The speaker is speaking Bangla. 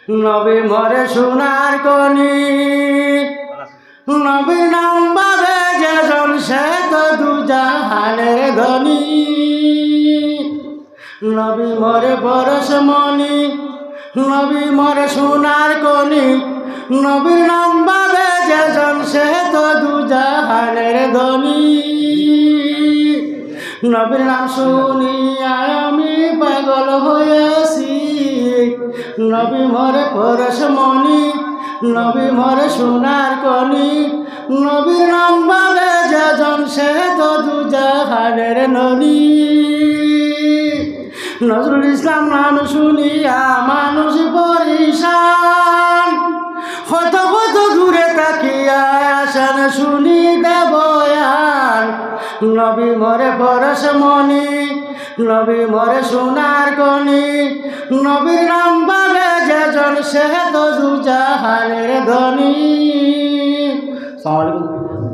নবী মরে সোনার কনি নবী নাম বাবে যেজন সে তো দুজাহানের ধনী নবী মরে পরশমণি নবী মরে সোনার কনি নবীর নাম বাবে যেজন সে তো দুজাহানের ধনী নবীর নাম শুনিয়া আমি পাগল হয়েছি নবী মরে পরশমণি নবী মরে সোনার কনি নবীর নাম বাবে যেজন সে তো দুজাহানের ননী নজরুল ইসলাম নাম শুনিয়া মানুষ পরিশান কত কত দূরে তাকিয়া আসেন শুনিতে বয়ান নবী মরে পরশমণি নবী মরে সোনার কনি নবীর নাম বাবে যেজন সে তো দুজাহানের ধনী। আসসালামু আলাইকুম।